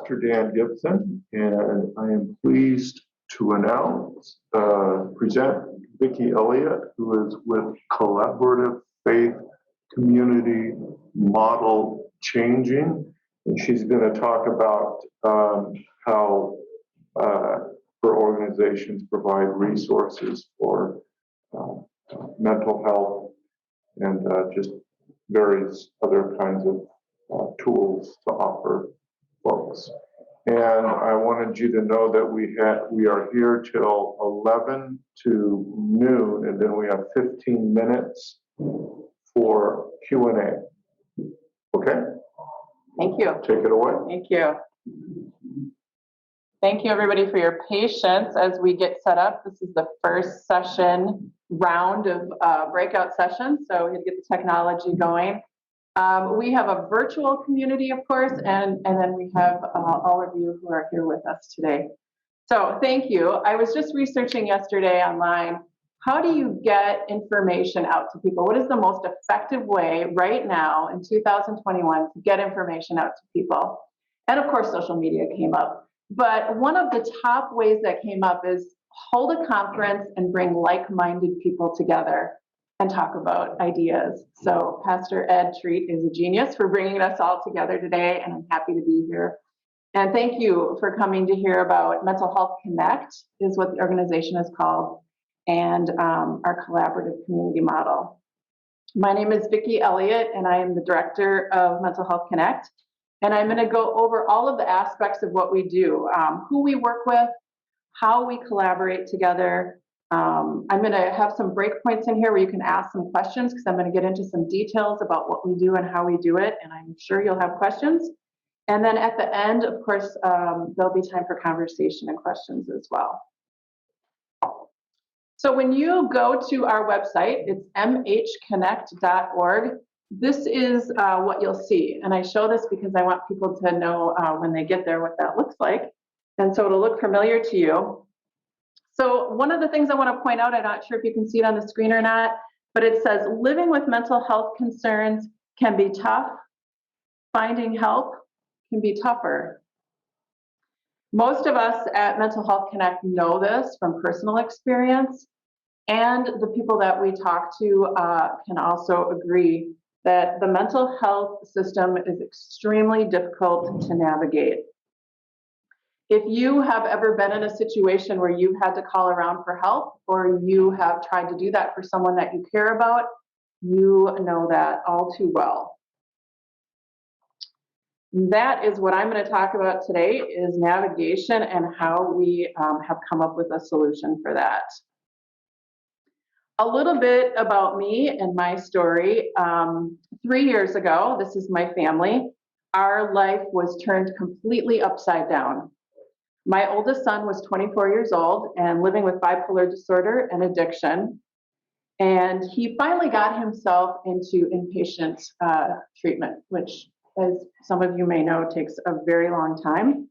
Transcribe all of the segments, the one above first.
Dr. Dan Gibson, and I am pleased to present Vicki Elliott, who is with Collaborative Faith Community Model Changing, and she's going to talk about how her organizations provide resources for mental health and just various other kinds of tools to offer folks. And I wanted you to know that we are here till 11 to noon, and then we have 15 minutes for Q&A. Okay? Thank you. Take it away. Thank you. Thank you, everybody, for your patience as we get set up. This is the first round of breakout sessions, so we had to get the technology going. We have a virtual community, of course, and then we have all of you who are here with us today. So thank you. I was just researching yesterday online, how do you get information out to people? What is the most effective way right now in 2021 to get information out to people? And of course, social media came up. But one of the top ways that came up is hold a conference and bring like-minded people together and talk about ideas. So Pastor Ed Treat is a genius for bringing us all together today, and I'm happy to be here. And thank you for coming to hear about Mental Health Connect, is what the organization is called, and our collaborative community model. My name is Vicki Elliott, and I am the director of Mental Health Connect. And I'm going to go over all of the aspects of what we do, who we work with, how we collaborate together. I'm going to have some breakpoints in here where you can ask some questions, because I'm going to get into some details about what we do and how we do it, and I'm sure you'll have questions. And then at the end, of course, there'll be time for conversation and questions as well. So when you go to our website, it's mhconnect.org. This is what you'll see, and I show this because I want people to know when they get there what that looks like, and so it'll look familiar to you. So one of the things I want to point out, I'm not sure if you can see it on the screen or not, but it says living with mental health concerns can be tough. Finding help can be tougher. Most of us at Mental Health Connect know this from personal experience, and the people that we talk to can also agree that the mental health system is extremely difficult to navigate. If you have ever been in a situation where you've had to call around for help, or you have tried to do that for someone that you care about, you know that all too well. That is what I'm going to talk about today, is navigation and how we have come up with a solution for that. A little bit about me and my story. 3 years ago, this is my family, our life was turned completely upside down. My oldest son was 24 years old and living with bipolar disorder and addiction. And he finally got himself into inpatient treatment, which, as some of you may know, takes a very long time.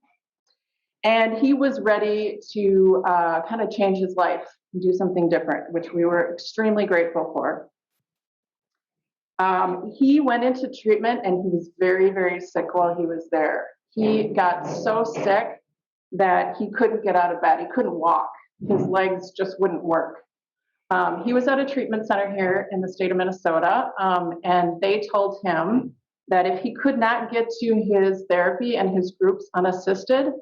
And he was ready to kind of change his life and do something different, which we were extremely grateful for. He went into treatment and he was very, very sick while he was there. He got so sick that he couldn't get out of bed. He couldn't walk. His legs just wouldn't work. He was at a treatment center here in the state of Minnesota, and they told him that if he could not get to his therapy and his groups unassisted,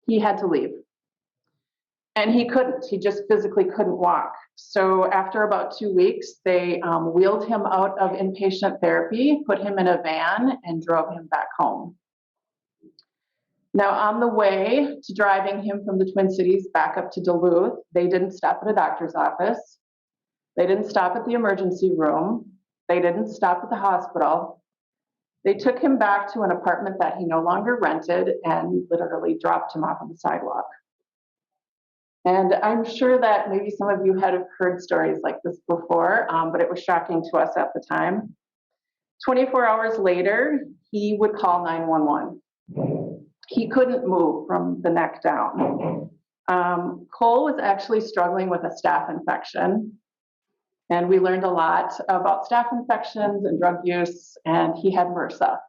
he had to leave. And he couldn't. He just physically couldn't walk. So after about 2 weeks, they wheeled him out of inpatient therapy, put him in a van, and drove him back home. Now, on the way to driving him from the Twin Cities back up to Duluth, they didn't stop at a doctor's office. They didn't stop at the emergency room. They didn't stop at the hospital. They took him back to an apartment that he no longer rented and literally dropped him off on the sidewalk. And I'm sure that maybe some of you had heard stories like this before, but it was shocking to us at the time. 24 hours later, he would call 911. He couldn't move from the neck down. Cole was actually struggling with a staph infection, and we learned a lot about staph infections and drug use, and he had MRSA.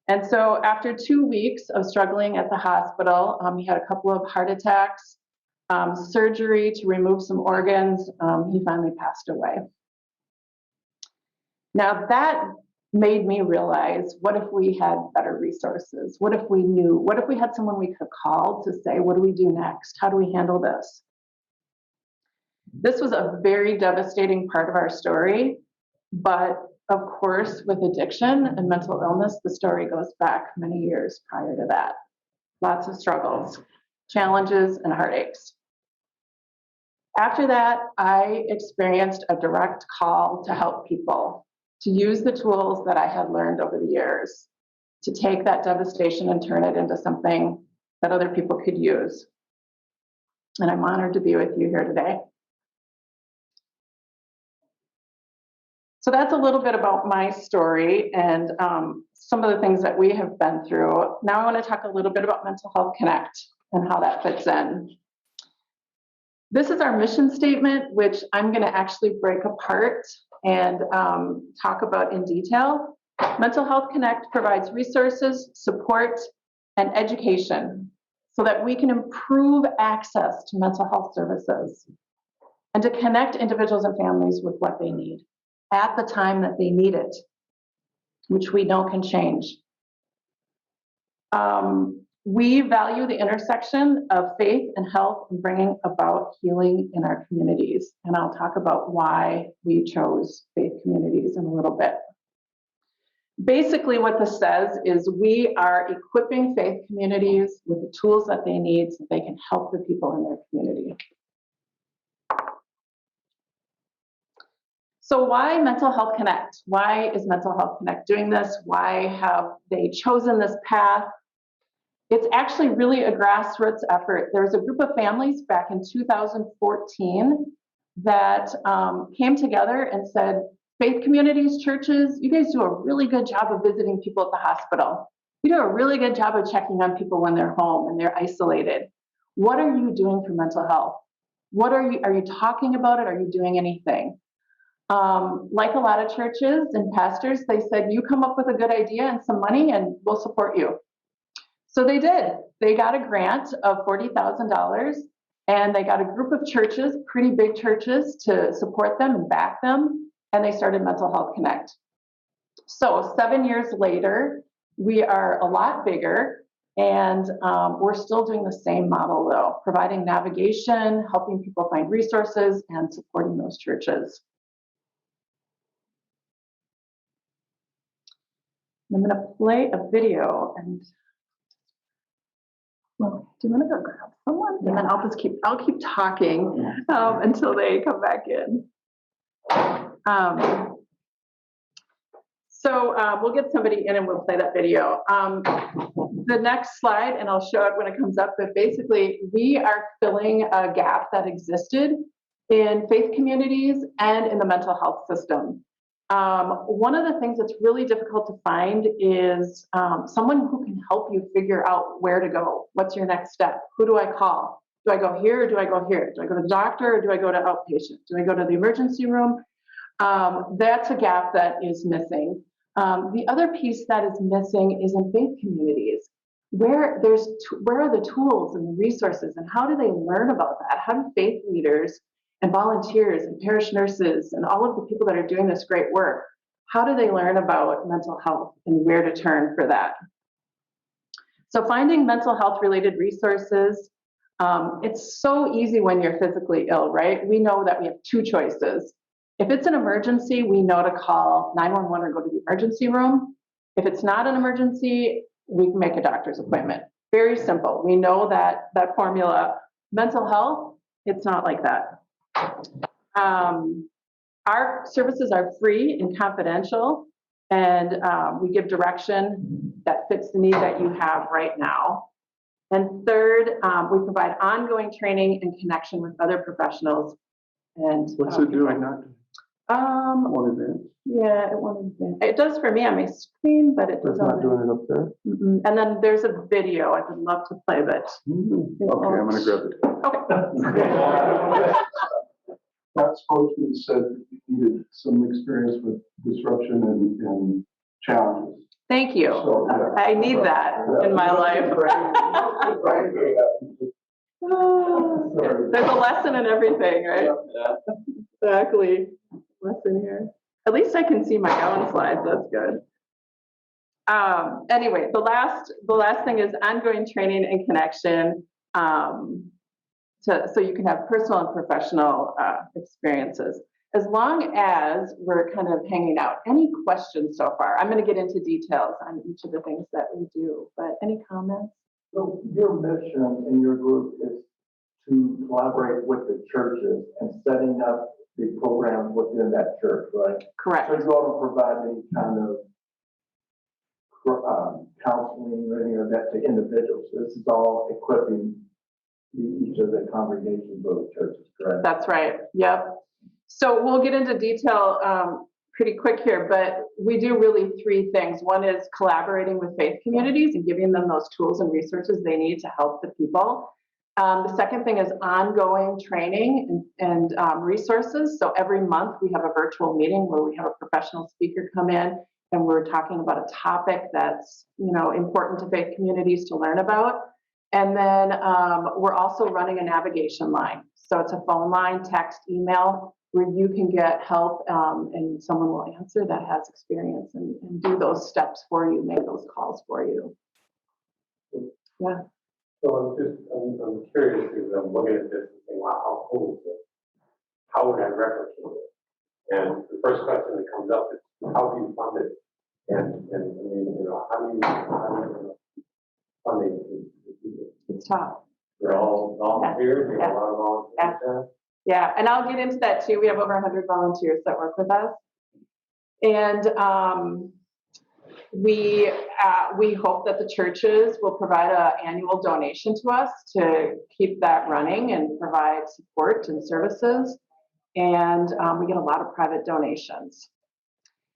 And so after 2 weeks of struggling at the hospital, he had a couple of heart attacks, surgery to remove some organs. He finally passed away. Now that made me realize, what if we had better resources? What if we knew? What if we had someone we could call to say, what do we do next? How do we handle this? This was a very devastating part of our story, but of course, with addiction and mental illness, the story goes back many years prior to that. Lots of struggles, challenges, and heartaches. After that, I experienced a direct call to help people, to use the tools that I had learned over the years, to take that devastation and turn it into something that other people could use. And I'm honored to be with you here today. So that's a little bit about my story and some of the things that we have been through. Now I want to talk a little bit about Mental Health Connect and how that fits in. This is our mission statement, which I'm going to actually break apart and talk about in detail. Mental Health Connect provides resources, support, and education so that we can improve access to mental health services and to connect individuals and families with what they need at the time that they need it, which we know can change. We value the intersection of faith and health in bringing about healing in our communities. And I'll talk about why we chose faith communities in a little bit. Basically, what this says is we are equipping faith communities with the tools that they need so they can help the people in their community. So why Mental Health Connect? Why is Mental Health Connect doing this? Why have they chosen this path? It's actually really a grassroots effort. There's a group of families back in 2014 that came together and said, faith communities, churches, you guys do a really good job of visiting people at the hospital. You do a really good job of checking on people when they're home and they're isolated. What are you doing for mental health? What are you talking about it? Are you doing anything? Like a lot of churches and pastors, they said, you come up with a good idea and some money and we'll support you. So they did. They got a grant of $40,000 and they got a group of churches, pretty big churches, to support them and back them. And they started Mental Health Connect. So 7 years later, we are a lot bigger and we're still doing the same model though, providing navigation, helping people find resources and supporting those churches. I'm going to play a video and well, do you want to go grab someone? Yeah. And then I'll keep talking until they come back in. So we'll get somebody in and we'll play that video. The next slide, and I'll show it when it comes up, but basically we are filling a gap that existed in faith communities and in the mental health system. One of the things that's really difficult to find is someone who can help you figure out where to go. What's your next step? Who do I call? Do I go here or do I go here? Do I go to the doctor or do I go to outpatient? Do I go to the emergency room? That's a gap that is missing. The other piece that is missing is in faith communities. Where are the tools and the resources and how do they learn about that? How do faith leaders and volunteers and parish nurses and all of the people that are doing this great work, how do they learn about mental health and where to turn for that? So finding mental health related resources, it's so easy when you're physically ill, right? We know that we have two choices. If it's an emergency, we know to call 911 or go to the emergency room. If it's not an emergency, we can make a doctor's appointment. Very simple. We know that formula. Mental health, it's not like that. Our services are free and confidential, and we give direction that fits the need that you have right now. And third, we provide ongoing training and connection with other professionals. And what's it doing now? One advance. Yeah, it won't advance. It does for me on my screen, but it does not doing it up there. And then there's a video I would love to play, but okay, I'm going to grab it. Okay. That spokesman said that you needed some experience with disruption and challenges. Thank you. So, yeah. I need that in my life. There's a lesson in everything, right? Yeah. Exactly. Lesson here. At least I can see my own slides. That's good. Anyway, the last thing is ongoing training and connection, so you can have personal and professional experiences. As long as we're kind of hanging out. Any questions so far? I'm going to get into details on each of the things that we do, but any comments? So your mission in your group is to collaborate with the churches and setting up the programs within that church, right? Correct. So you all don't provide any kind of counseling or any of that to individuals. This is all equipping each of the congregations or the churches, correct? That's right. Yep. So we'll get into detail pretty quick here, but we do really three things. One is collaborating with faith communities and giving them those tools and resources they need to help the people. The second thing is ongoing training and resources. So every month we have a virtual meeting where we have a professional speaker come in and we're talking about a topic that's, important to faith communities to learn about. And then we're also running a navigation line. So it's a phone line, text, email, where you can get help and someone will answer that has experience and do those steps for you, make those calls for you. Yeah. So I'm curious because I'm looking at this and saying, wow, how cool is this? How would I replicate it? And the first question that comes up is, how do you fund it? And I mean, how do you fund it? It's tough. They're all volunteers, you have a lot of volunteers. Yeah, and I'll get into that too. We have over 100 volunteers that work with us. And we hope that the churches will provide an annual donation to us to keep that running and provide support and services. And we get a lot of private donations.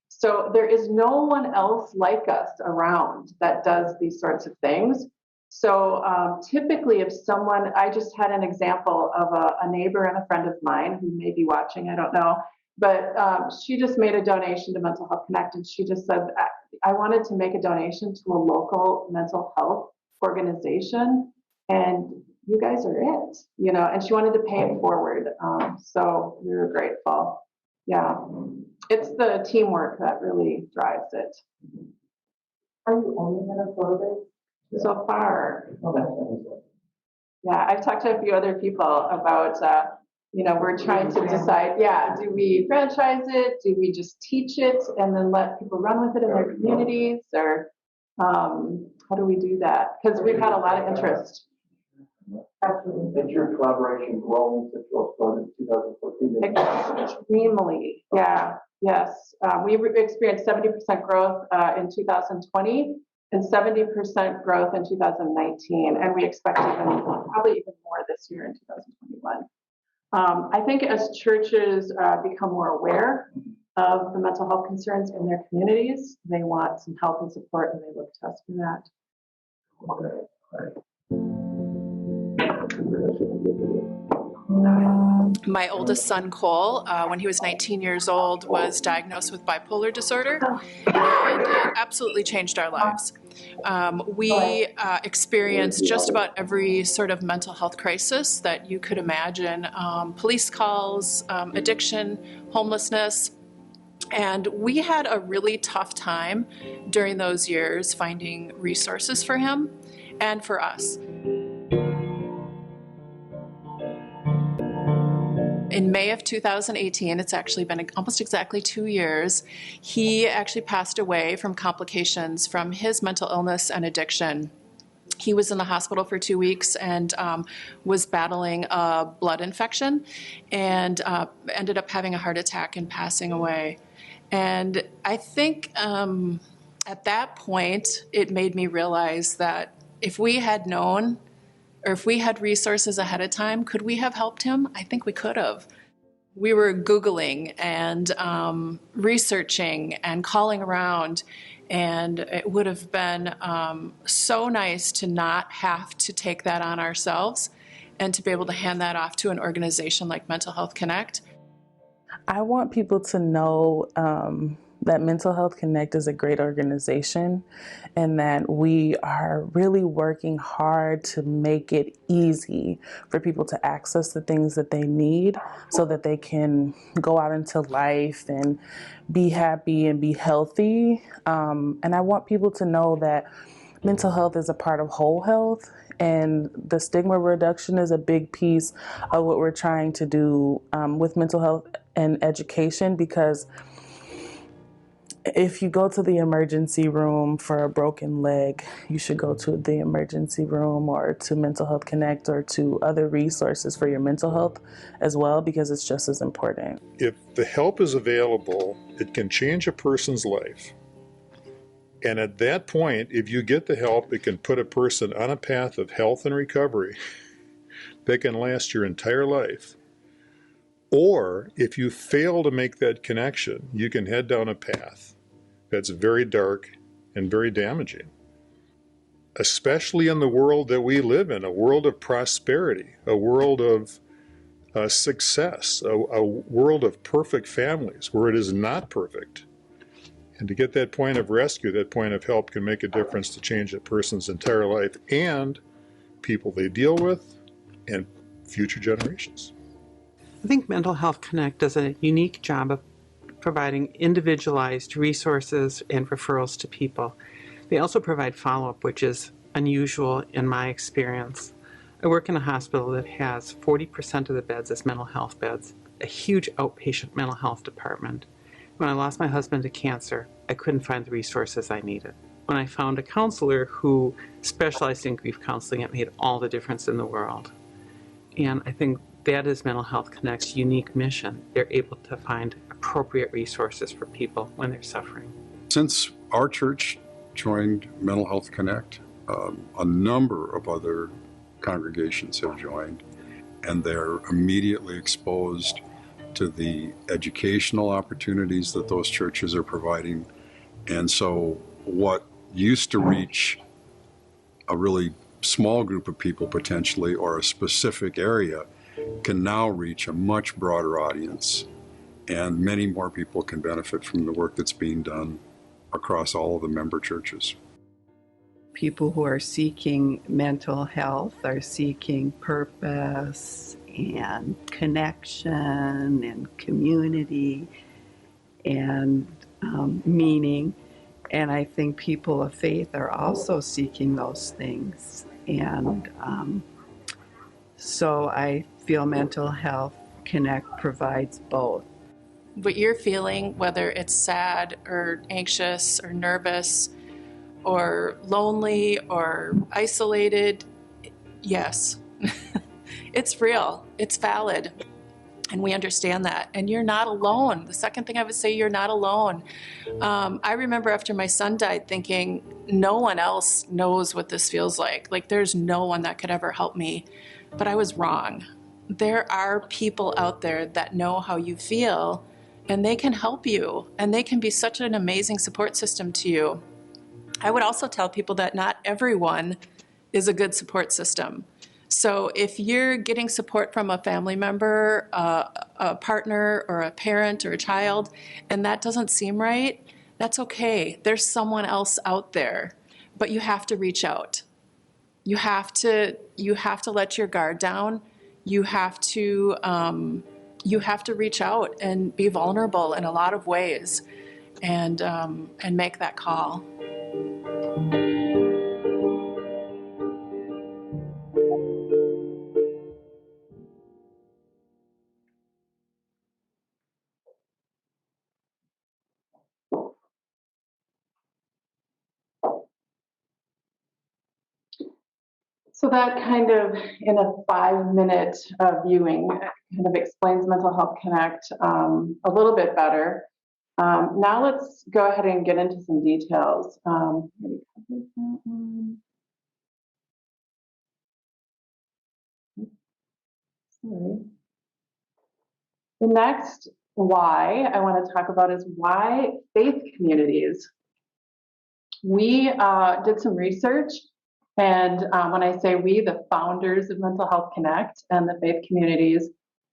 So there is no one else like us around that does these sorts of things. So typically if someone, I just had an example of a neighbor and a friend of mine who may be watching, I don't know, but she just made a donation to Mental Health Connect, and she just said, I wanted to make a donation to a local mental health organization, and you guys are it, and she wanted to pay it forward. So we were grateful. Yeah, it's the teamwork that really drives it. Are you only Minnesota? So far. Okay. Yeah, I've talked to a few other people about, we're trying to decide, do we franchise it? Do we just teach it and then let people run with it in their communities? Or how do we do that? Because we've had a lot of interest. Absolutely. Did your collaboration grow since you all started in 2014? Extremely, yeah, yes. We experienced 70% growth in 2020. And 70% growth in 2019, and we expect probably even more this year in 2021. I think as churches become more aware of the mental health concerns in their communities, they want some help and support, and they look to us for that. My oldest son, Cole, when he was 19 years old, was diagnosed with bipolar disorder, and it absolutely changed our lives. We experienced just about every sort of mental health crisis that you could imagine, police calls, addiction, homelessness, and we had a really tough time during those years finding resources for him and for us. In May of 2018, it's actually been almost exactly 2 years, he actually passed away from complications from his mental illness and addiction. He was in the hospital for 2 weeks and was battling a blood infection and ended up having a heart attack and passing away. And I think at that point, it made me realize that if we had known, or if we had resources ahead of time, could we have helped him? I think we could have. We were Googling and researching and calling around, and it would have been so nice to not have to take that on ourselves and to be able to hand that off to an organization like Mental Health Connect. I want people to know that Mental Health Connect is a great organization and that we are really working hard to make it easy for people to access the things that they need so that they can go out into life and be happy and be healthy. And I want people to know that mental health is a part of whole health, and the stigma reduction is a big piece of what we're trying to do with mental health and education, because if you go to the emergency room for a broken leg, you should go to the emergency room or to Mental Health Connect or to other resources for your mental health as well, because it's just as important. If the help is available, it can change a person's life. And at that point, if you get the help, it can put a person on a path of health and recovery that can last your entire life. Or if you fail to make that connection, you can head down a path that's very dark and very damaging. Especially in the world that we live in, a world of prosperity, a world of success, a world of perfect families where it is not perfect. And to get that point of rescue, that point of help, can make a difference to change a person's entire life and people they deal with and future generations. I think Mental Health Connect does a unique job of providing individualized resources and referrals to people. They also provide follow-up, which is unusual in my experience. I work in a hospital that has 40% of the beds as mental health beds, a huge outpatient mental health department. When I lost my husband to cancer, I couldn't find the resources I needed. When I found a counselor who specialized in grief counseling, it made all the difference in the world. And I think that is Mental Health Connect's unique mission. They're able to find appropriate resources for people when they're suffering. Since our church joined Mental Health Connect, a number of other congregations have joined, and they're immediately exposed to the educational opportunities that those churches are providing. And so what used to reach a really small group of people potentially, or a specific area, can now reach a much broader audience, and many more people can benefit from the work that's being done across all of the member churches. People who are seeking mental health are seeking purpose and connection and community and meaning. And I think people of faith are also seeking those things. And so I feel Mental Health Connect provides both. What you're feeling, whether it's sad or anxious or nervous or lonely or isolated, yes, it's real, it's valid, and we understand that. And you're not alone. The second thing I would say, you're not alone. I remember after my son died thinking, no one else knows what this feels like. Like, there's no one that could ever help me. But I was wrong. There are people out there that know how you feel, and they can help you, and they can be such an amazing support system to you. I would also tell people that not everyone is a good support system. So if you're getting support from a family member, a partner, or a parent, or a child, and that doesn't seem right, that's okay. There's someone else out there, but you have to reach out. You have to let your guard down. You have to reach out and be vulnerable in a lot of ways, and make that call. So that kind of, in a 5-minute viewing, kind of explains Mental Health Connect a little bit better. Now let's go ahead and get into some details. Sorry. The next why I want to talk about is why faith communities. We did some research, and when I say we, the founders of Mental Health Connect and the faith communities,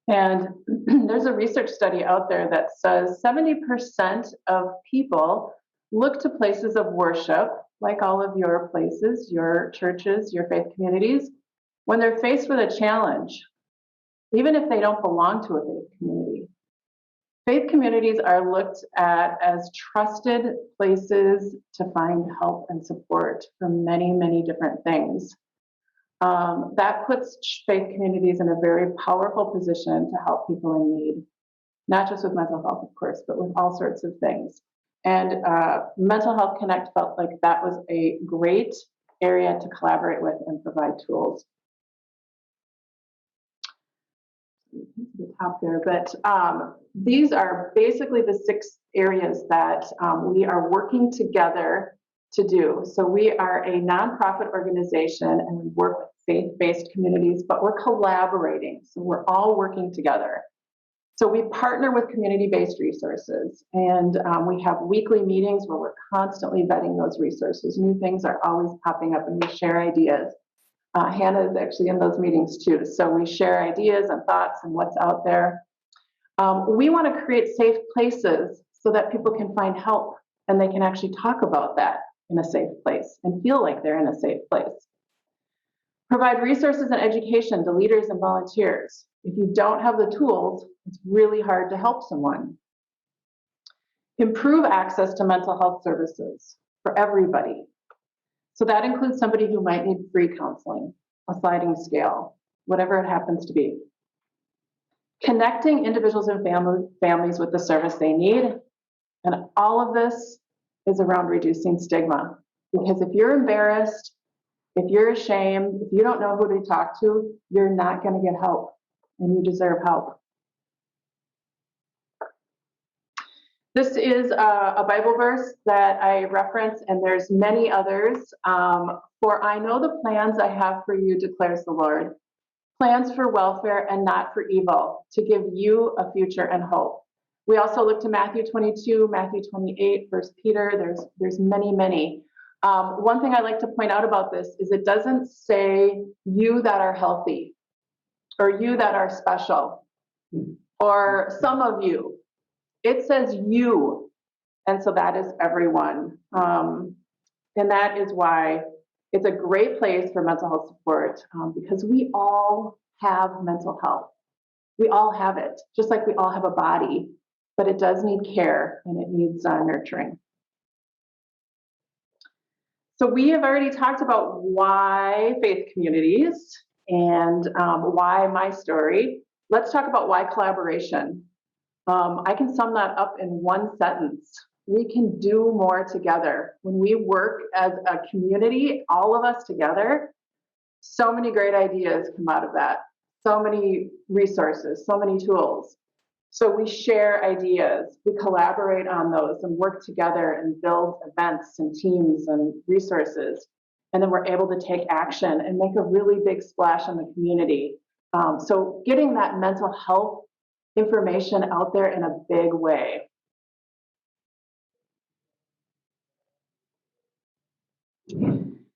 And there's a research study out there that says 70% of people look to places of worship, like all of your places, your churches, your faith communities, when they're faced with a challenge, even if they don't belong to a faith community. Faith communities are looked at as trusted places to find help and support for many, many different things. That puts faith communities in a very powerful position to help people in need, not just with mental health, of course, but with all sorts of things. And Mental Health Connect felt like that was a great area to collaborate with and provide tools. The top there, but these are basically the 6 areas that we are working together to do. So we are a nonprofit organization and we work with faith-based communities, but we're collaborating. So we're all working together. So we partner with community-based resources, and we have weekly meetings where we're constantly vetting those resources. New things are always popping up and we share ideas. Hannah is actually in those meetings too. So we share ideas and thoughts and what's out there. We want to create safe places so that people can find help and they can actually talk about that in a safe place and feel like they're in a safe place. Provide resources and education to leaders and volunteers. If you don't have the tools, it's really hard to help someone. Improve access to mental health services for everybody. So that includes somebody who might need free counseling, a sliding scale, whatever it happens to be. Connecting individuals and families with the service they need. And all of this is around reducing stigma. Because if you're embarrassed, if you're ashamed, if you don't know who to talk to, you're not going to get help, and you deserve help. This is a Bible verse that I reference, and there's many others. For I know the plans I have for you, declares the Lord, plans for welfare and not for evil, to give you a future and hope. We also look to Matthew 22, Matthew 28, 1 Peter. There's many, many. One thing I like to point out about this is it doesn't say you that are healthy, or you that are special, or some of you. It says you, and so that is everyone. And that is why it's a great place for mental health support, because we all have mental health. We all have it, just like we all have a body, but it does need care and it needs nurturing. So we have already talked about why faith communities and why my story. Let's talk about why collaboration. I can sum that up in one sentence. We can do more together. When we work as a community, all of us together, so many great ideas come out of that. So many resources, so many tools. So we share ideas, we collaborate on those and work together and build events and teams and resources. And then we're able to take action and make a really big splash in the community. So getting that mental health information out there in a big way.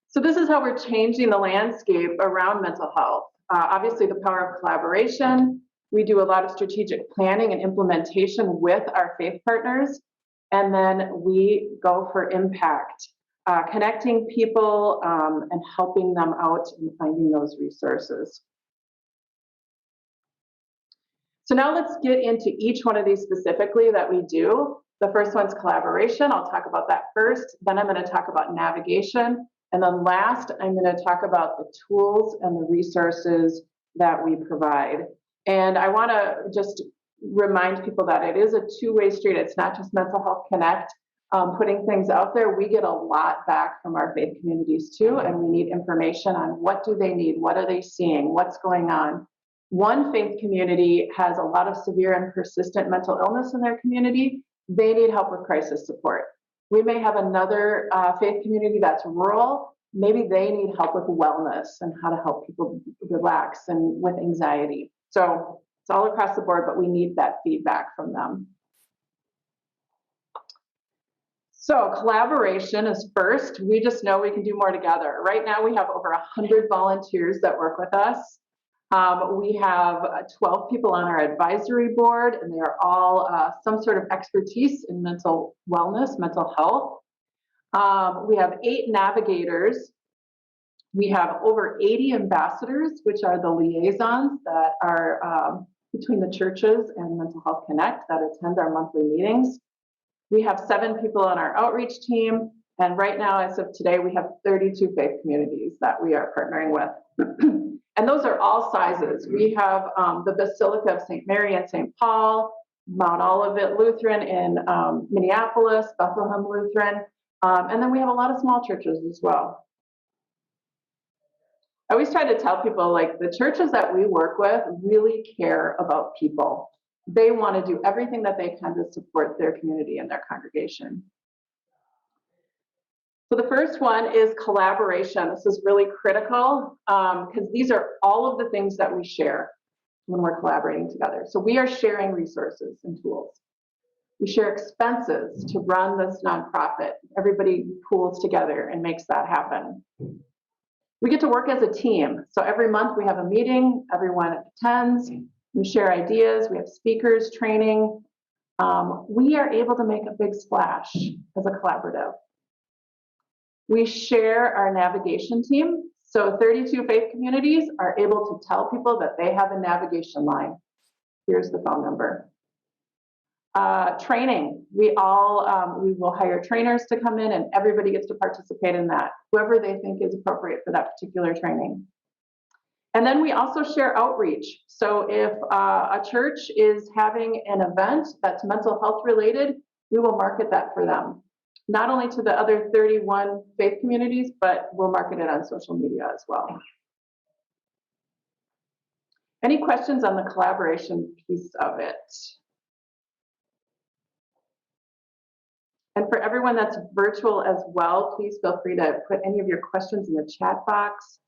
So this is how we're changing the landscape around mental health. Obviously, the power of collaboration. We do a lot of strategic planning and implementation with our faith partners, and then we go for impact, connecting people and helping them out in finding those resources. So now let's get into each one of these specifically that we do. The first one's collaboration. I'll talk about that first. Then I'm going to talk about navigation. And then last, I'm going to talk about the tools and the resources that we provide. And I want to just remind people that it is a two-way street. It's not just Mental Health Connect putting things out there. We get a lot back from our faith communities too, and we need information on what do they need, what are they seeing, what's going on. One faith community has a lot of severe and persistent mental illness in their community. They need help with crisis support. We may have another faith community that's rural. Maybe they need help with wellness and how to help people relax and with anxiety. So it's all across the board, but we need that feedback from them. So collaboration is first. We just know we can do more together. Right now we have over 100 volunteers that work with us. We have 12 people on our advisory board, and they are all some sort of expertise in mental wellness, mental health. We have 8 navigators. We have over 80 ambassadors, which are the liaisons that are between the churches and Mental Health Connect that attend our monthly meetings. We have 7 people on our outreach team, and right now, as of today, we have 32 faith communities that we are partnering with. And those are all sizes. We have the Basilica of St. Mary and St. Paul, Mount Olivet Lutheran in Minneapolis, Bethlehem Lutheran, and then we have a lot of small churches as well. I always try to tell people, like, the churches that we work with really care about people. They want to do everything that they can to support their community and their congregation. So the first one is collaboration. This is really critical because these are all of the things that we share when we're collaborating together. So we are sharing resources and tools. We share expenses to run this nonprofit. Everybody pools together and makes that happen. We get to work as a team. So every month we have a meeting, everyone attends, we share ideas, we have speakers, training. We are able to make a big splash as a collaborative. We share our navigation team. So 32 faith communities are able to tell people that they have a navigation line. Here's the phone number. Training. We will hire trainers to come in, and everybody gets to participate in that, whoever they think is appropriate for that particular training. And then we also share outreach. So if a church is having an event that's mental health related, we will market that for them. Not only to the other 31 faith communities, but we'll market it on social media as well. Any questions on the collaboration piece of it? And for everyone that's virtual as well, please feel free to put any of your questions in the chat box.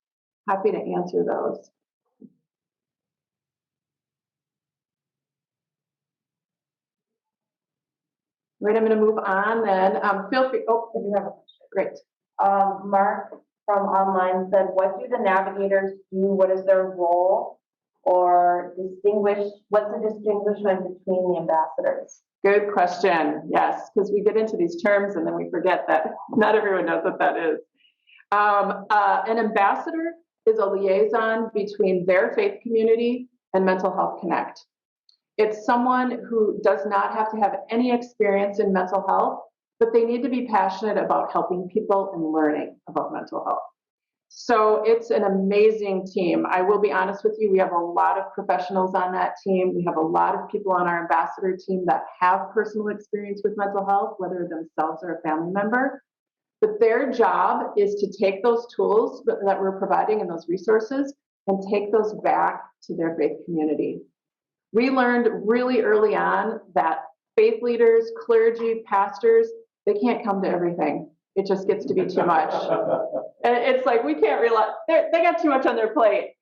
Happy to answer those. Right, I'm going to move on then. Feel free. Oh, if you have a question. Great. Mark from online said, what do the navigators do? What is their role? Or what's the distinguishment between the ambassadors? Good question. Yes, because we get into these terms and then we forget that not everyone knows what that is. An ambassador is a liaison between their faith community and Mental Health Connect. It's someone who does not have to have any experience in mental health, but they need to be passionate about helping people and learning about mental health. So it's an amazing team. I will be honest with you, we have a lot of professionals on that team. We have a lot of people on our ambassador team that have personal experience with mental health, whether themselves or a family member. But their job is to take those tools that we're providing and those resources and take those back to their faith community. We learned really early on that faith leaders, clergy, pastors, they can't come to everything. It just gets to be too much. And it's like, we can't realize, they got too much on their plate.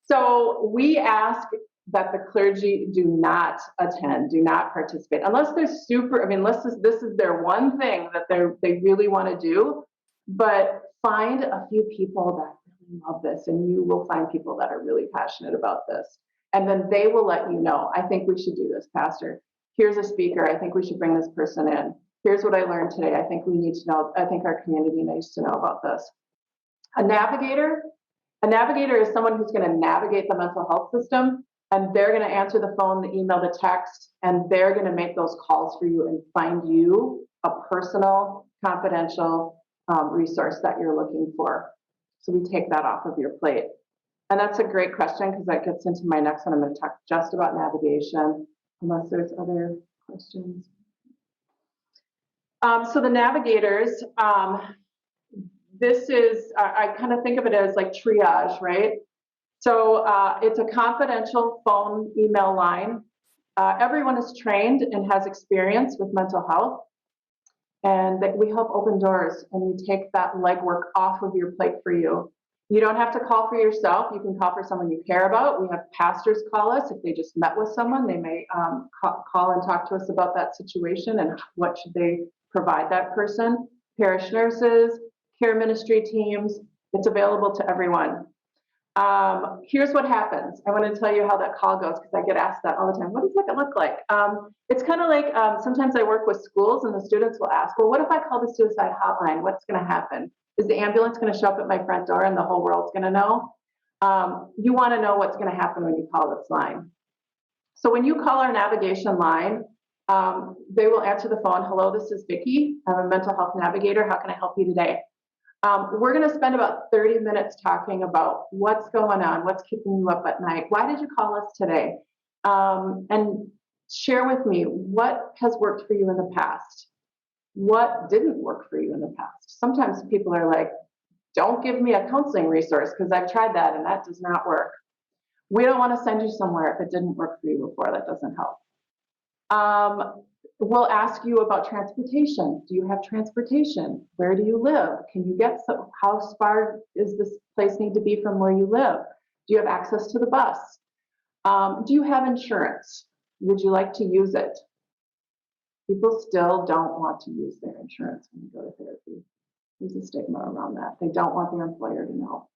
So we ask that the clergy do not attend, do not participate, unless they're unless this is their one thing that they really want to do. But find a few people that really love this, and you will find people that are really passionate about this. And then they will let you know, I think we should do this, Pastor. Here's a speaker. I think we should bring this person in. Here's what I learned today. I think we need to know. I think our community needs to know about this. A navigator is someone who's going to navigate the mental health system, and they're going to answer the phone, the email, the text, and they're going to make those calls for you and find you a personal, confidential resource that you're looking for. So we take that off of your plate. And that's a great question because that gets into my next one. I'm going to talk just about navigation, unless there's other questions. So the navigators, this is, I kind of think of it as like triage, right? So it's a confidential phone, email line. Everyone is trained and has experience with mental health. And that we help open doors, and we take that legwork off of your plate for you. You don't have to call for yourself. You can call for someone you care about. We have pastors call us if they just met with someone. They may call and talk to us about that situation and what should they provide that person. Parish nurses, care ministry teams. It's available to everyone. Here's what happens. I want to tell you how that call goes because I get asked that all the time. What does it look like? It's kind of like sometimes I work with schools and the students will ask, well, what if I call the suicide hotline? What's going to happen? Is the ambulance going to show up at my front door and the whole world's going to know? You want to know what's going to happen when you call this line. So when you call our navigation line, they will answer the phone. Hello, this is Vicki. I'm a mental health navigator. How can I help you today? We're going to spend about 30 minutes talking about what's going on, what's keeping you up at night. Why did you call us today? And share with me what has worked for you in the past. What didn't work for you in the past? Sometimes people are like, don't give me a counseling resource because I've tried that and that does not work. We don't want to send you somewhere if it didn't work for you before. That doesn't help. We'll ask you about transportation. Do you have transportation? Where do you live? Can you get how far does this place need to be from where you live? Do you have access to the bus? Do you have insurance? Would you like to use it? People still don't want to use their insurance when they go to therapy. There's a stigma around that. They don't want their employer to know.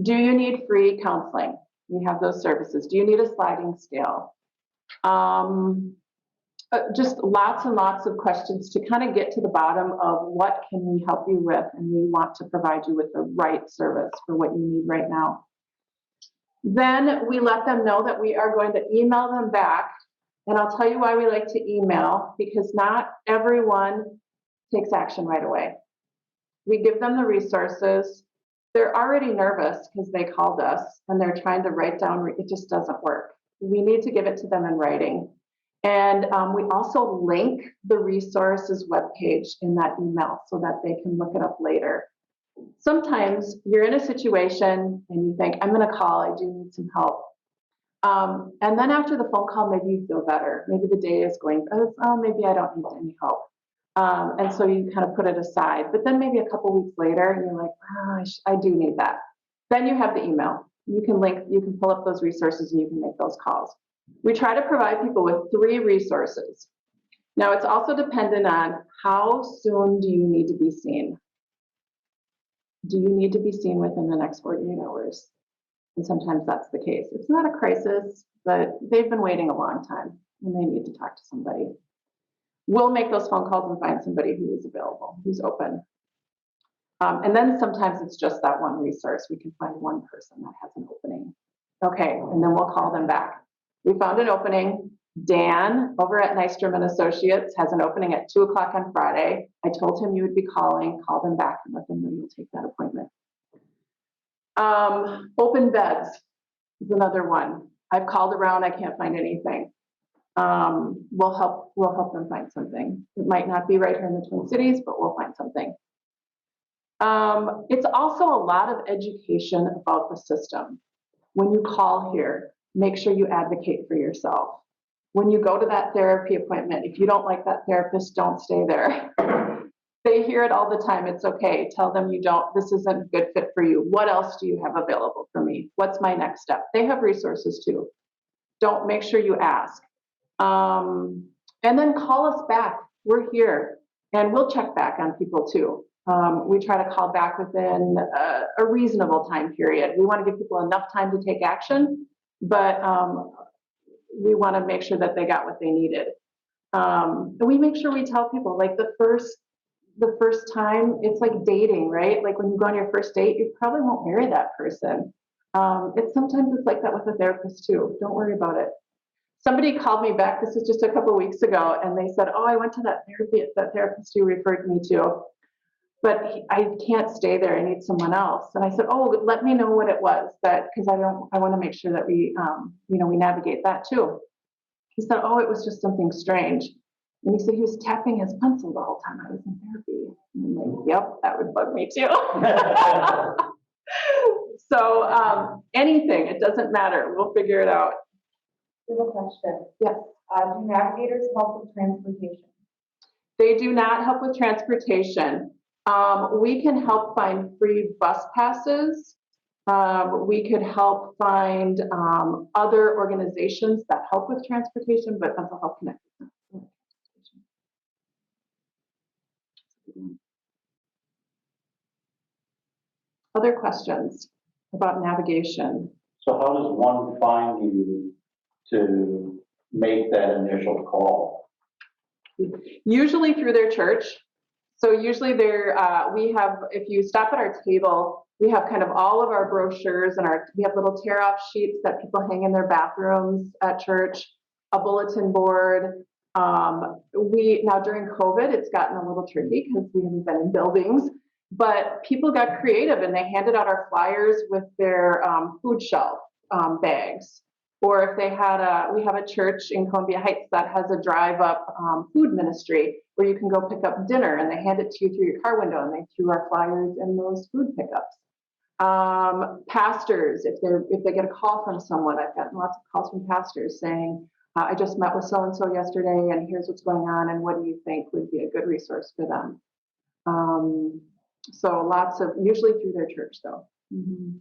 Do you need free counseling? We have those services. Do you need a sliding scale? Just lots and lots of questions to kind of get to the bottom of what can we help you with, and we want to provide you with the right service for what you need right now. Then we let them know that we are going to email them back, and I'll tell you why we like to email, because not everyone takes action right away. We give them the resources. They're already nervous because they called us and they're trying to write down, it just doesn't work. We need to give it to them in writing. And we also link the resources webpage in that email so that they can look it up later. Sometimes you're in a situation and you think, I'm going to call, I do need some help. And then after the phone call, maybe you feel better. Maybe the day is going, oh, maybe I don't need any help. And so you kind of put it aside. But then maybe a couple weeks later, you're like, I do need that. Then you have the email. You can link, you can pull up those resources and you can make those calls. We try to provide people with 3 resources. Now, it's also dependent on how soon do you need to be seen? Do you need to be seen within the next 48 hours? And sometimes that's the case. It's not a crisis, but they've been waiting a long time and they need to talk to somebody. We'll make those phone calls and find somebody who is available, who's open. And then sometimes it's just that one resource. We can find one person that has an opening. Okay, and then we'll call them back. We found an opening. Dan over at Nystrom & Associates has an opening at 2 o'clock on Friday. I told him you would be calling. Call them back and let them know you'll take that appointment. Open beds is another one. I've called around. I can't find anything. We'll help them find something. It might not be right here in the Twin Cities, but we'll find something. It's also a lot of education about the system. When you call here, make sure you advocate for yourself. When you go to that therapy appointment, if you don't like that therapist, don't stay there. They hear it all the time. It's okay. Tell them this isn't a good fit for you. What else do you have available for me? What's my next step? They have resources too. Make sure you ask. And then call us back. We're here and we'll check back on people too. We try to call back within a reasonable time period. We want to give people enough time to take action, but we want to make sure that they got what they needed. And we make sure we tell people, like the first time, it's like dating, right? Like when you go on your first date, you probably won't marry that person. Sometimes it's like that with a therapist too. Don't worry about it. Somebody called me back, this was just a couple of weeks ago, and they said, I went to that therapist you referred me to, but I can't stay there. I need someone else. And I said, let me know what it was, because I want to make sure that we navigate that too. He said, it was just something strange. And he said he was tapping his pencil the whole time I was in therapy. And I'm like, yep, that would bug me too. So anything, it doesn't matter. We'll figure it out. I have a question. Yes. Do navigators help with transportation? They do not help with transportation. We can help find free bus passes. We could help find other organizations that help with transportation, but Mental Health Connect. Other questions about navigation. So how does one find you to make that initial call? Usually through their church. So usually we have, if you stop at our table, we have kind of all of our brochures and we have little tear off sheets that people hang in their bathrooms at church, a bulletin board. Now during COVID, it's gotten a little tricky because we haven't been in buildings, but people got creative and they handed out our flyers with their food shelf bags. Or if they we have a church in Columbia Heights that has a drive-up food ministry where you can go pick up dinner and they hand it to you through your car window, and they threw our flyers in those food pickups. Pastors, if they get a call from someone, I've gotten lots of calls from pastors saying, I just met with so-and-so yesterday and here's what's going on and what do you think would be a good resource for them? So usually through their church though. Mm-hmm.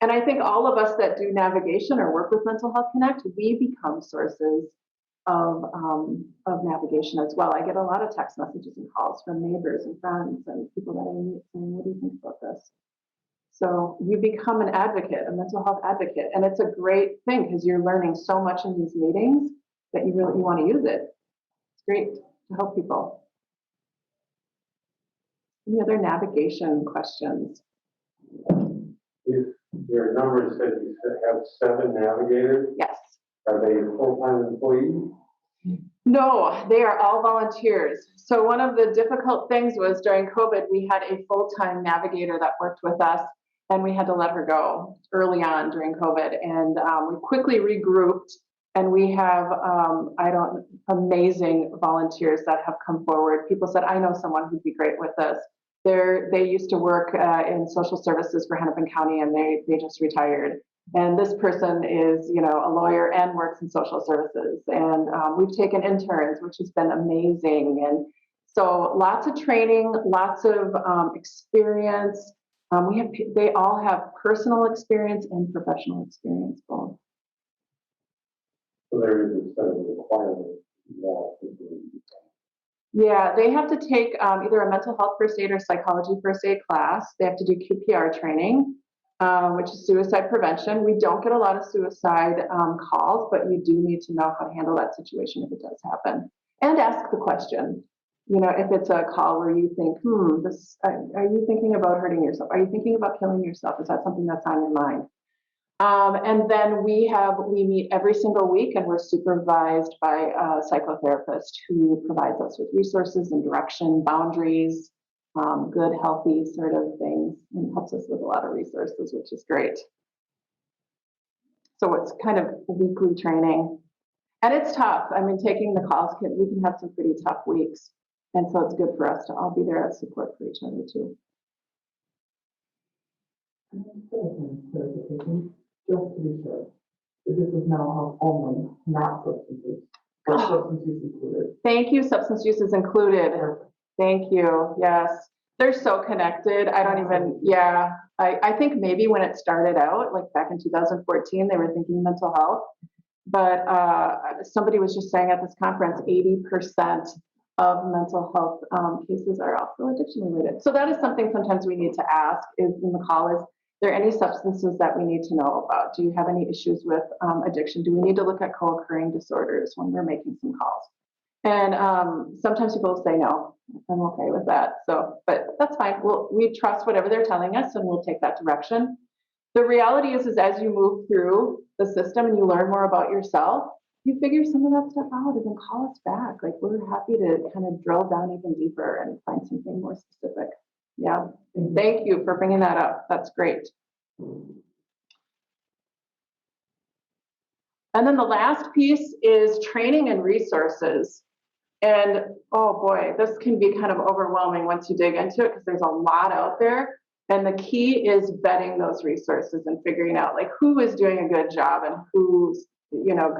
And I think all of us that do navigation or work with Mental Health Connect, we become sources of navigation as well. I get a lot of text messages and calls from neighbors and friends and people that I meet saying, what do you think about this? So you become an advocate, a mental health advocate. And it's a great thing because you're learning so much in these meetings that you want to use it. It's great to help people. Any other navigation questions? If your numbers said you have 7 navigators, yes. Are they full-time employees? No, they are all volunteers. So one of the difficult things was during COVID, we had a full-time navigator that worked with us, and we had to let her go early on during COVID. And we quickly regrouped, and we have amazing volunteers that have come forward. People said, I know someone who'd be great with this. They used to work in social services for Hennepin County, and they just retired. And this person is, a lawyer and works in social services. And we've taken interns, which has been amazing. And so lots of training, lots of experience. They all have personal experience and professional experience both. So there is a set of requirements. Yeah, they have to take either a mental health first aid or psychology first aid class. They have to do QPR training, which is suicide prevention. We don't get a lot of suicide calls, but you do need to know how to handle that situation if it does happen. And ask the question, if it's a call where you think, are you thinking about hurting yourself? Are you thinking about killing yourself? Is that something that's on your mind? And then we meet every single week, and we're supervised by a psychotherapist who provides us with resources and direction, boundaries, good, healthy sort of things, and helps us with a lot of resources, which is great. So it's kind of weekly training. And it's tough. I mean, taking the calls, we can have some pretty tough weeks. And so it's good for us to all be there as support for each other too. Just to be sure, this is mental health only, not substance use. Or substance use included. Thank you. Substance use is included. Thank you. Yes. They're so connected. I think maybe when it started out, like back in 2014, they were thinking mental health. But somebody was just saying at this conference, 80% of mental health cases are also addiction related. So that is something sometimes we need to ask in the call is, are there any substances that we need to know about? Do you have any issues with addiction? Do we need to look at co-occurring disorders when we're making some calls? And sometimes people say no. I'm okay with that. So, but that's fine. We trust whatever they're telling us, and we'll take that direction. The reality is as you move through the system and you learn more about yourself, you figure some of that stuff out and then call us back. Like, we're happy to kind of drill down even deeper and find something more specific. Yeah. Thank you for bringing that up. That's great. And then the last piece is training and resources. And oh boy, this can be kind of overwhelming once you dig into it because there's a lot out there. And the key is vetting those resources and figuring out like who is doing a good job and who's,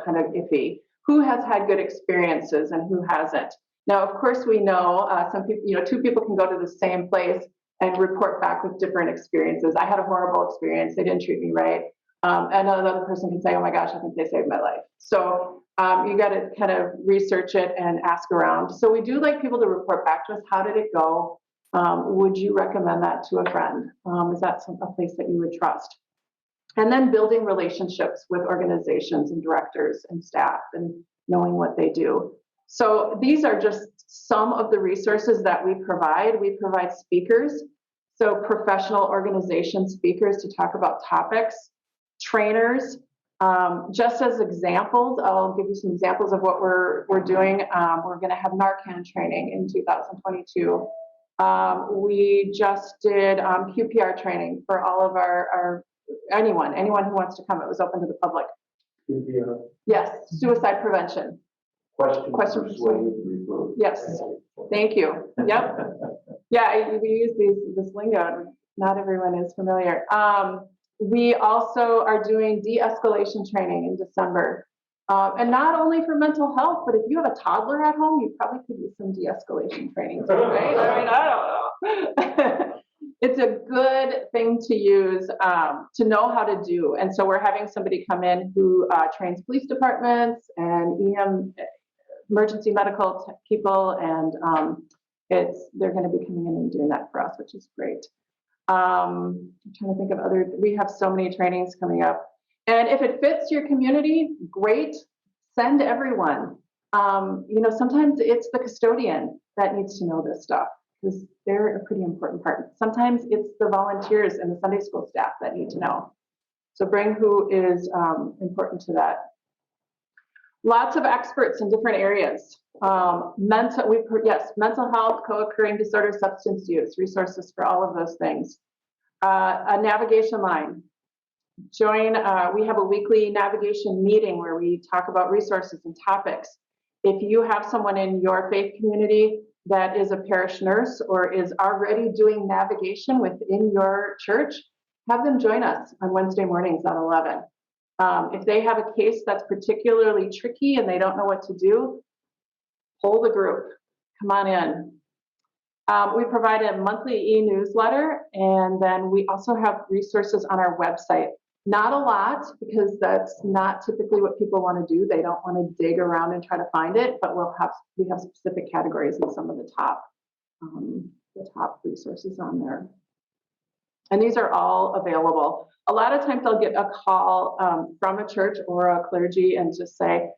kind of iffy, who has had good experiences and who hasn't. Now, of course, we know some people, 2 people can go to the same place and report back with different experiences. I had a horrible experience. They didn't treat me right. And another person can say, oh my gosh, I think they saved my life. So you got to kind of research it and ask around. So we do like people to report back to us. How did it go? Would you recommend that to a friend? Is that a place that you would trust? And then building relationships with organizations and directors and staff and knowing what they do. So these are just some of the resources that we provide. We provide speakers, so professional organization speakers to talk about topics, trainers. Just as examples, I'll give you some examples of what we're doing. We're going to have Narcan training in 2022. We just did QPR training for all of our anyone who wants to come. It was open to the public. Yes, suicide prevention. Question. Yes, thank you. Yep. Yeah, we use this lingo, and not everyone is familiar. We also are doing de-escalation training in December. And not only for mental health, but if you have a toddler at home, you probably could use some de-escalation training too, right? I mean, I don't know. It's a good thing to use to know how to do. And so we're having somebody come in who trains police departments and emergency medical people, and they're going to be coming in and doing that for us, which is great. I'm trying to think of we have so many trainings coming up. And if it fits your community, great, send everyone. Sometimes it's the custodian that needs to know this stuff because they're a pretty important part. Sometimes it's the volunteers and the Sunday school staff that need to know. So bring who is important to that. Lots of experts in different areas. Mental health, co-occurring disorder, substance use, resources for all of those things. A navigation line. We have a weekly navigation meeting where we talk about resources and topics. If you have someone in your faith community that is a parish nurse or is already doing navigation within your church, have them join us on Wednesday mornings at 11. If they have a case that's particularly tricky and they don't know what to do, poll the group, come on in. We provide a monthly e-newsletter, and then we also have resources on our website. Not a lot, because that's not typically what people want to do. They don't want to dig around and try to find it, but we have specific categories in some of the top resources on there. And these are all available. A lot of times I'll get a call from a church or a clergy and just say,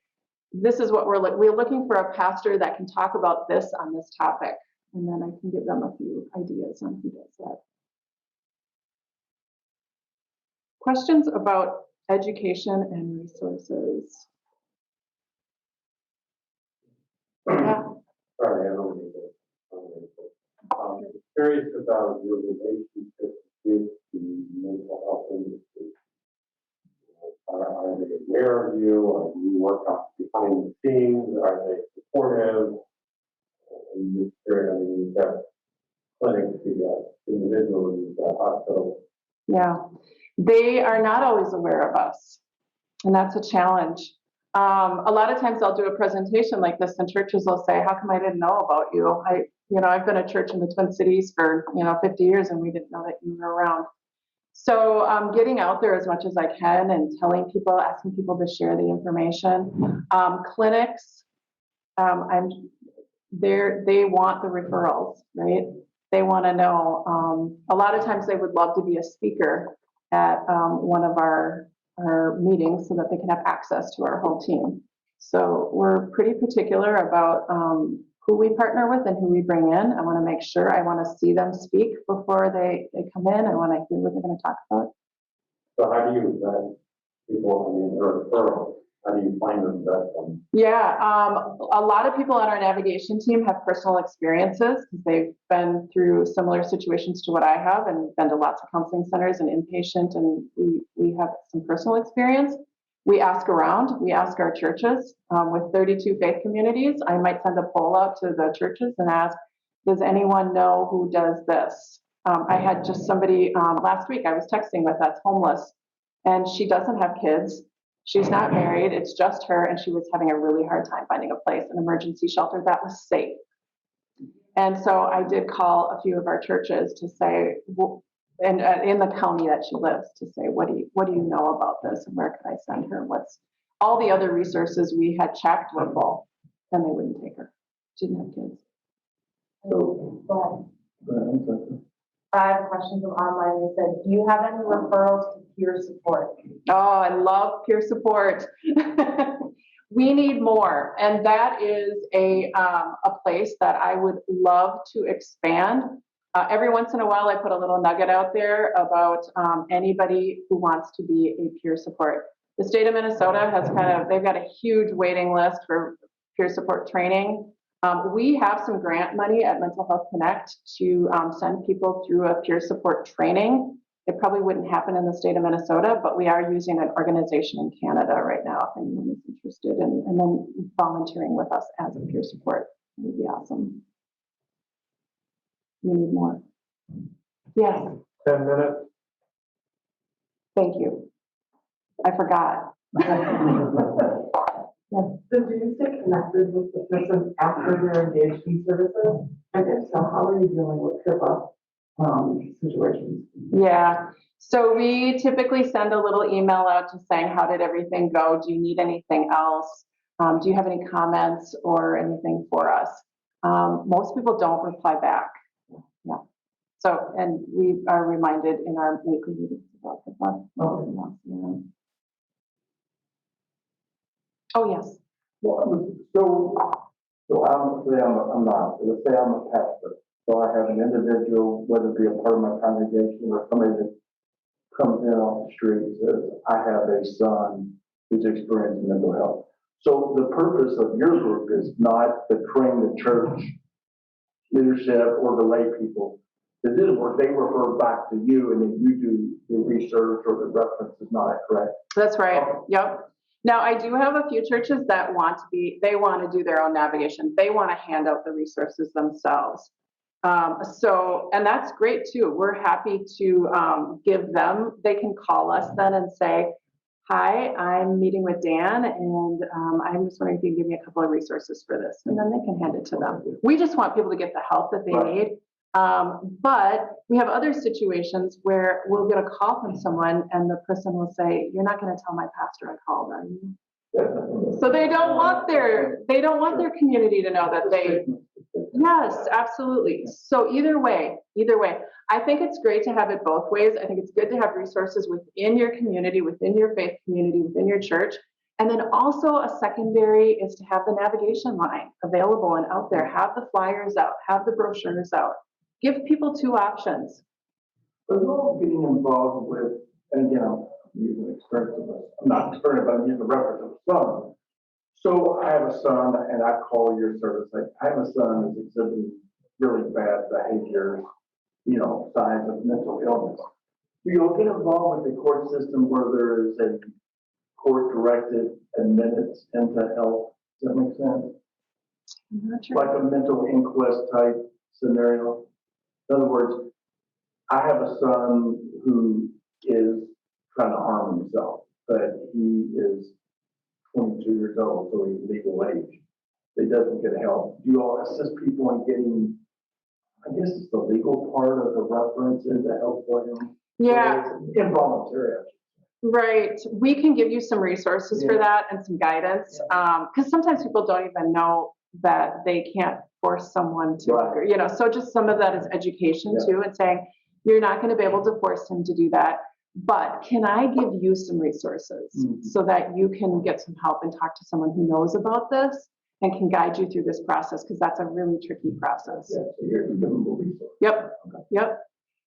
this is what we're looking for, a pastor that can talk about this on this topic. And then I can give them a few ideas on who does that. Questions about education and resources? Yeah. Sorry, I don't need it. I'm curious about your relationship with the mental health industry. Are they aware of you? Or do you work on behind the scenes? Are they supportive? In this area, I mean, you've got clinics, you've got individuals, you've got hospitals. Yeah, they are not always aware of us, and that's a challenge. A lot of times I'll do a presentation like this, and churches will say, "How come I didn't know about you? I've been a church in the Twin Cities for 50 years, and we didn't know that you were around." So getting out there as much as I can and telling people, asking people to share the information. Clinics, they want the referrals, right? They want to know. A lot of times they would love to be a speaker at one of our meetings so that they can have access to our whole team. So we're pretty particular about who we partner with and who we bring in. I want to make sure, I want to see them speak before they come in. I want to hear what they're going to talk about. So how do you vet people, or referrals? How do you find them, vet them? Yeah, a lot of people on our navigation team have personal experiences because they've been through similar situations to what I have and been to lots of counseling centers and inpatient, and we have some personal experience. We ask around, we ask our churches. With 32 faith communities, I might send a poll out to the churches and ask, does anyone know who does this? I had just somebody last week I was texting with that's homeless, and she doesn't have kids. She's not married, it's just her, and she was having a really hard time finding a place, an emergency shelter that was safe. And so I did call a few of our churches to say, and in the county that she lives, to say, what do you know about this, and where can I send her? What's all the other resources we had checked were full, and they wouldn't take her. She didn't have kids. So I have questions from online. They said, do you have any referrals to peer support? Oh, I love peer support. We need more, and that is a place that I would love to expand. Every once in a while, I put a little nugget out there about anybody who wants to be a peer support. The state of Minnesota has they've got a huge waiting list for peer support training. We have some grant money at Mental Health Connect to send people through a peer support training. It probably wouldn't happen in the state of Minnesota, but we are using an organization in Canada right now if anyone is interested, and then volunteering with us as a peer support. It would be awesome. We need more. Yes. 10 minutes. Thank you. I forgot. So do you stay connected with the person after you're engaged in services? And if so, how are you dealing with HIPAA situations? Yeah. So we typically send a little email out to saying, how did everything go? Do you need anything else? Do you have any comments or anything for us? Most people don't reply back. Yeah. So, and we are reminded in our weekly meetings about HIPAA. Yeah. Oh, yes. Well, so let's say I'm a pastor. So I have an individual, whether it be a part of my congregation or somebody that comes in off the street and says, I have a son who's experiencing mental health. So the purpose of your group is not to train the church leadership or the lay people to do the work. They refer back to you, and then you do the research or the reference. Is not that correct? That's right. Okay. Yep. Now, I do have a few churches that they want to do their own navigation. They want to hand out the resources themselves. And that's great too. We're happy to give them, they can call us then and say, hi, I'm meeting with Dan, and I'm just wondering if you can give me a couple of resources for this. And then they can hand it to them. We just want people to get the help that they need. But we have other situations where we'll get a call from someone and the person will say, you're not going to tell my pastor I called, are you? So they don't want their community to know that yes, absolutely. So either way, I think it's great to have it both ways. I think it's good to have resources within your community, within your faith community, within your church. And then also a secondary is to have the navigation line available and out there, have the flyers out, have the brochures out. Give people two options. Are you all getting involved with, and again, I'm using experience of this. I'm not experienced, but I'm using the reference of a son. So I have a son, and I call your service. I have a son who's exhibiting really bad behavior, signs of mental illness. Do you all get involved with the court system where there is a court-directed admittance into help? Does that make sense? I'm not sure. Like a mental inquest type scenario. In other words, I have a son who is trying to harm himself, but he is 22 years old, so he's legal age. He doesn't get help. Do you all assist people in getting, I guess it's the legal part of the reference into help for him? Yeah. So it's involuntary. Right. We can give you some resources for that and some guidance. Because sometimes people don't even know that they can't force someone to, so just some of that is education too, and saying, you're not going to be able to force him to do that, but can I give you some resources so that you can get some help and talk to someone who knows about this and can guide you through this process, because that's a really tricky process. Yeah, so you're giving them a resource. Yep. Okay. Yep.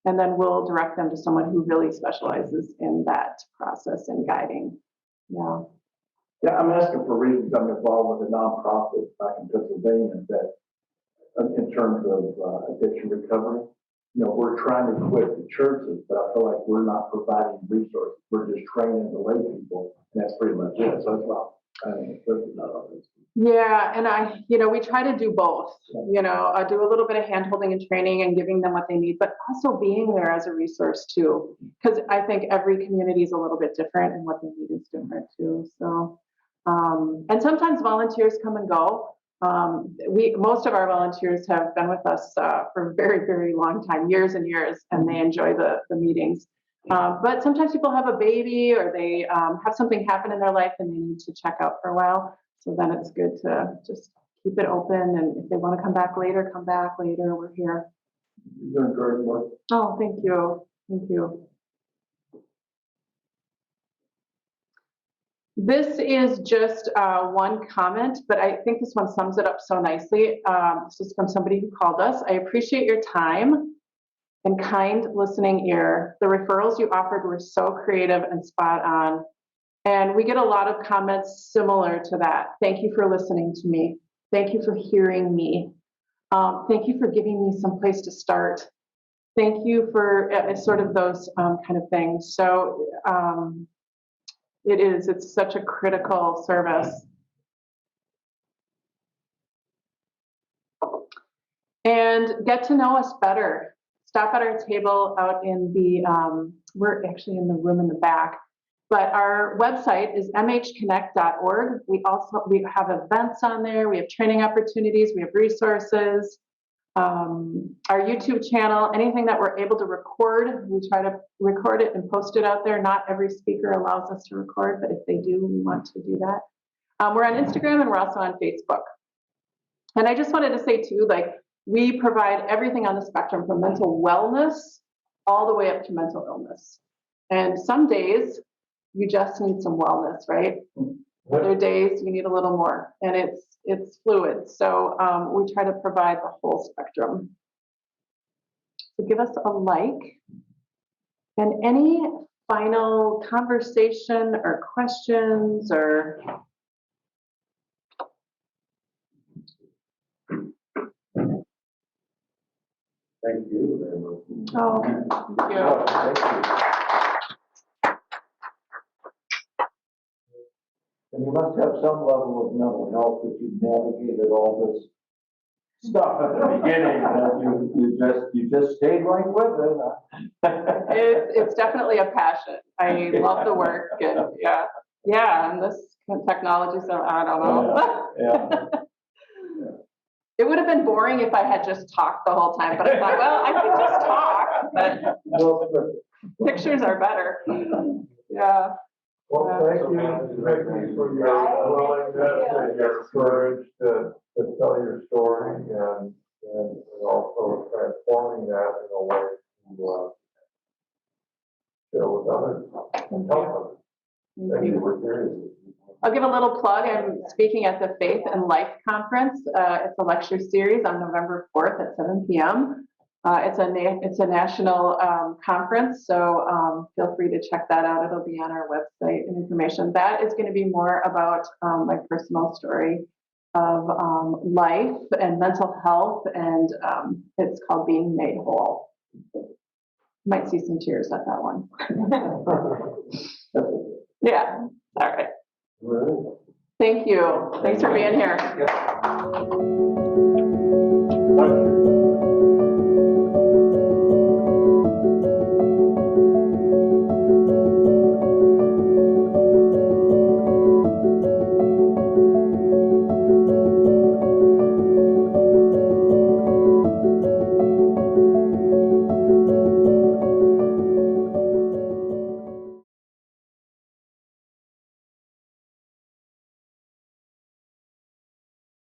And then we'll direct them to someone who really specializes in that process and guiding. Yeah. Yeah, I'm asking for reasons. I'm involved with a nonprofit back in Pennsylvania that, in terms of addiction recovery, we're trying to equip the churches, but I feel like we're not providing resources. We're just training the lay people, and that's pretty much it. So that's why I'm not on this. Yeah, and we try to do both. Do a little bit of hand-holding and training and giving them what they need, but also being there as a resource too, because I think every community is a little bit different and what they need is different too. So, and sometimes volunteers come and go. Most of our volunteers have been with us for a very, very long time, years and years, and they enjoy the meetings. But sometimes people have a baby or they have something happen in their life and they need to check out for a while. So then it's good to just keep it open. And if they want to come back later, we're here. You're doing great work. Oh, thank you. Thank you. This is just one comment, but I think this one sums it up so nicely. This is from somebody who called us. I appreciate your time and kind listening ear. The referrals you offered were so creative and spot on. And we get a lot of comments similar to that. Thank you for listening to me. Thank you for hearing me. Thank you for giving me some place to start. Thank you for sort of those kind of things. So it's such a critical service. And get to know us better. Stop at our table out in the, we're actually in the room in the back, but our website is mhconnect.org. We have events on there. We have training opportunities. We have resources. Our YouTube channel, anything that we're able to record, we try to record it and post it out there. Not every speaker allows us to record, but if they do, we want to do that. We're on Instagram and we're also on Facebook. And I just wanted to say too, like, we provide everything on the spectrum from mental wellness all the way up to mental illness. And some days you just need some wellness, right? Other days you need a little more, and it's fluid. So we try to provide the whole spectrum. So give us a like. And any final conversation or questions or Thank you very much. oh, thank you. Thank you. And you must have some level of mental health that you've navigated all this stuff at the beginning, that you just stayed right with it. It's definitely a passion. I love the work, and and this technology. So I don't know. Yeah. It would have been boring if I had just talked the whole time, but I thought, well, I could just talk, but pictures are better. Yeah. Well, thank you, Vicki, for your willingness and your courage to tell your story and also transforming that in a way to share with others and help others. Thank you for sharing. I'll give a little plug. I'm speaking at the Faith and Life Conference. It's a lecture series on November 4th at 7 p.m. It's a national conference, so feel free to check that out. It'll be on our website and information. That is going to be more about my personal story of life and mental health, and it's called Being Made Whole. Might see some tears at that one. Yeah. All right. Thank you. Thanks for being here. Yep.